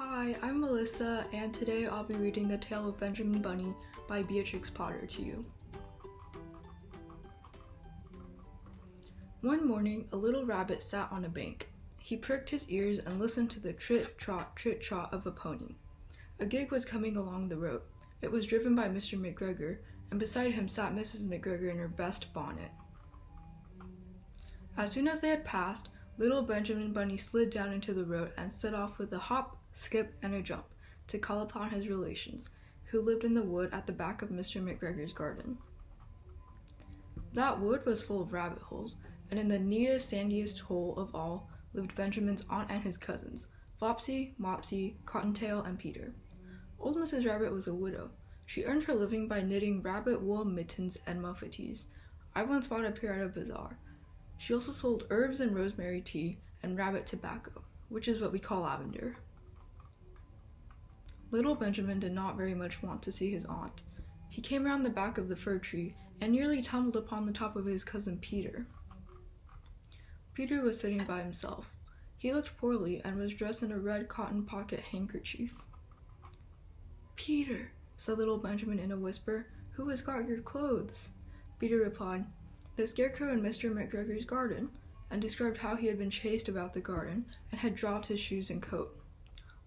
Hi, I'm Melissa, and today I'll be reading The Tale of Benjamin Bunny by Beatrix Potter to you. One morning, a little rabbit sat on a bank. He pricked his ears and listened to the trit-trot of a pony. A gig was coming along the road. It was driven by Mr. McGregor, and beside him sat Mrs. McGregor in her best bonnet. As soon as they had passed, little Benjamin Bunny slid down into the road and set off with a hop, skip, and a jump to call upon his relations, who lived in the wood at the back of Mr. McGregor's garden. That wood was full of rabbit holes, and in the neatest, sandiest hole of all lived Benjamin's aunt and his cousins, Flopsy, Mopsy, Cottontail, and Peter. Old Mrs. Rabbit was a widow. She earned her living by knitting rabbit wool mittens and muffetees. I once bought a pair at a bazaar. She also sold herbs and rosemary tea and rabbit tobacco, which is what we call lavender. Little Benjamin did not very much want to see his aunt. He came round the back of the fir tree and nearly tumbled upon the top of his cousin Peter. Peter was sitting by himself. He looked poorly and was dressed in a red cotton pocket handkerchief. "Peter," said little Benjamin in a whisper, "who has got your clothes?" Peter replied, "The scarecrow in Mr. McGregor's garden," and described how he had been chased about the garden and had dropped his shoes and coat.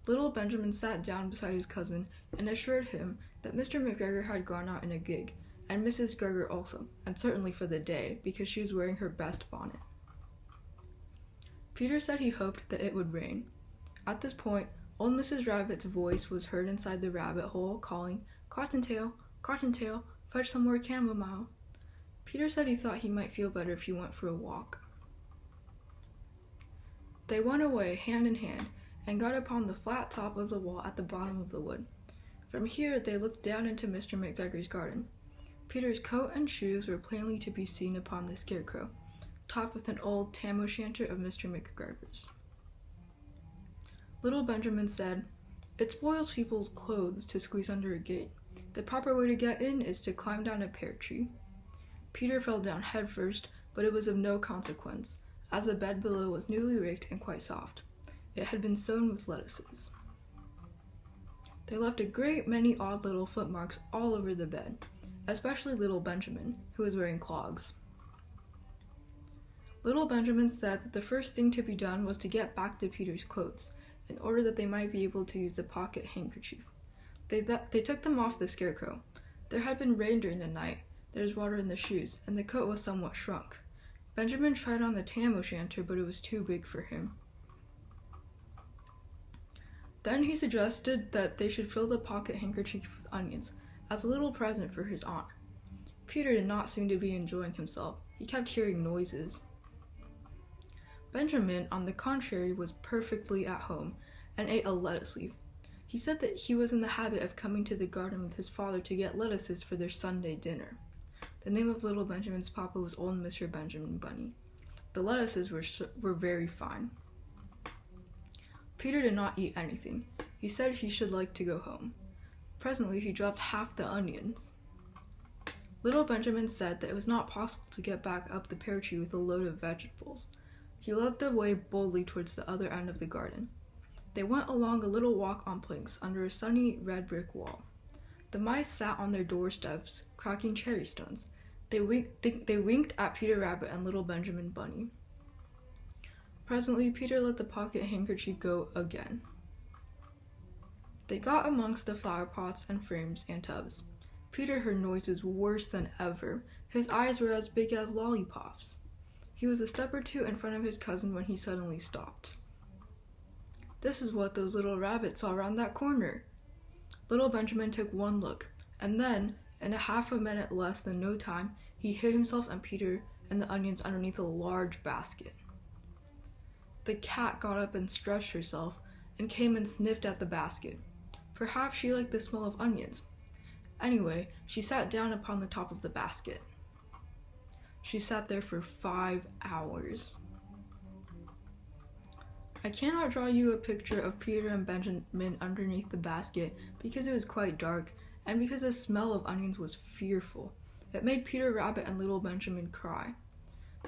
Little Benjamin sat down beside his cousin and assured him that Mr. McGregor had gone out in a gig, and Mrs. Gregor also, and certainly for the day, because she was wearing her best bonnet. Peter said he hoped that it would rain. At this point, old Mrs. Rabbit's voice was heard inside the rabbit hole, calling, "Cottontail, Cottontail, fetch some more chamomile." Peter said he thought he might feel better if he went for a walk. They went away hand in hand and got upon the flat top of the wall at the bottom of the wood. From here they looked down into Mr. McGregor's garden. Peter's coat and shoes were plainly to be seen upon the scarecrow, topped with an old tam-o'-shanter of Mr. McGregor's. Little Benjamin said, "It spoils people's clothes to squeeze under a gate. The proper way to get in is to climb down a pear tree." Peter fell down head first, but it was of no consequence, as the bed below was newly raked and quite soft. It had been sown with lettuces. They left a great many odd little footmarks all over the bed, especially little Benjamin, who was wearing clogs. Little Benjamin said that the first thing to be done was to get back to Peter's clothes, in order that they might be able to use the pocket handkerchief. They took them off the scarecrow. There had been rain during the night, there was water in the shoes, and the coat was somewhat shrunk. Benjamin tried on the tam-o'-shanter, but it was too big for him. Then he suggested that they should fill the pocket handkerchief with onions, as a little present for his aunt. Peter did not seem to be enjoying himself. He kept hearing noises. Benjamin, on the contrary, was perfectly at home, and ate a lettuce leaf. He said that he was in the habit of coming to the garden with his father to get lettuces for their Sunday dinner. The name of little Benjamin's papa was old Mr. Benjamin Bunny. The lettuces were very fine. Peter did not eat anything. He said he should like to go home. Presently he dropped half the onions. Little Benjamin said that it was not possible to get back up the pear tree with a load of vegetables. He led the way boldly towards the other end of the garden. They went along a little walk on planks under a sunny red brick wall. The mice sat on their doorsteps, cracking cherry stones. They winked at Peter Rabbit and little Benjamin Bunny. Presently, Peter let the pocket handkerchief go again. They got amongst the flower pots and frames and tubs. Peter heard noises worse than ever. His eyes were as big as lollipops. He was a step or two in front of his cousin when he suddenly stopped. "This is what those little rabbits saw around that corner." Little Benjamin took one look, and then, in a half a minute less than no time, he hid himself and Peter and the onions underneath a large basket. The cat got up and stretched herself, and came and sniffed at the basket. Perhaps she liked the smell of onions. Anyway, she sat down upon the top of the basket. She sat there for 5 hours. I cannot draw you a picture of Peter and Benjamin underneath the basket because it was quite dark, and because the smell of onions was fearful. It made Peter Rabbit and little Benjamin cry.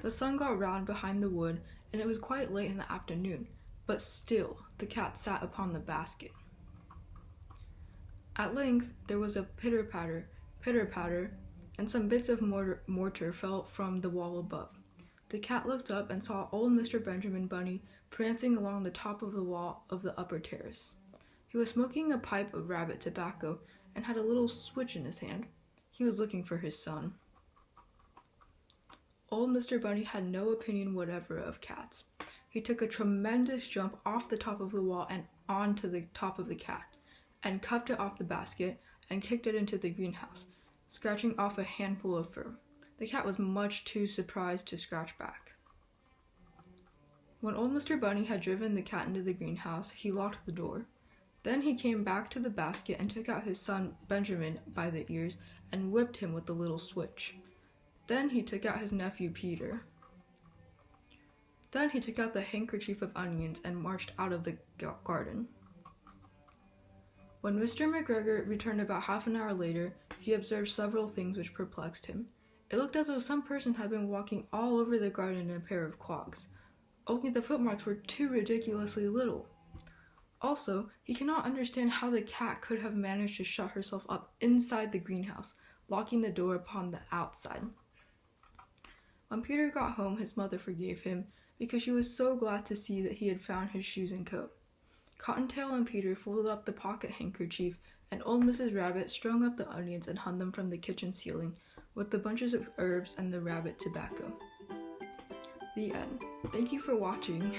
The sun got round behind the wood, and it was quite late in the afternoon. but still the cat sat upon the basket. At length there was a pitter-patter, and some bits of mortar fell from the wall above. The cat looked up and saw old Mr. Benjamin Bunny prancing along the top of the wall of the upper terrace. He was smoking a pipe of rabbit tobacco and had a little switch in his hand. He was looking for his son. Old Mr. Bunny had no opinion whatever of cats. He took a tremendous jump off the top of the wall and onto the top of the cat, and cuffed it off the basket and kicked it into the greenhouse, scratching off a handful of fur. The cat was much too surprised to scratch back. When old Mr. Bunny had driven the cat into the greenhouse, he locked the door. Then he came back to the basket and took out his son Benjamin by the ears and whipped him with the little switch. Then he took out his nephew Peter. Then he took out the handkerchief of onions and marched out of the garden. When Mr. McGregor returned about half an hour later, he observed several things which perplexed him. It looked as though some person had been walking all over the garden in a pair of clogs, only the footmarks were too ridiculously little. Also, he cannot understand how the cat could have managed to shut herself up inside the greenhouse, locking the door upon the outside. When Peter got home, his mother forgave him, because she was so glad to see that he had found his shoes and coat. Cottontail and Peter folded up the pocket handkerchief, and old Mrs. Rabbit strung up the onions and hung them from the kitchen ceiling, with the bunches of herbs and the rabbit tobacco. The end. Thank you for watching.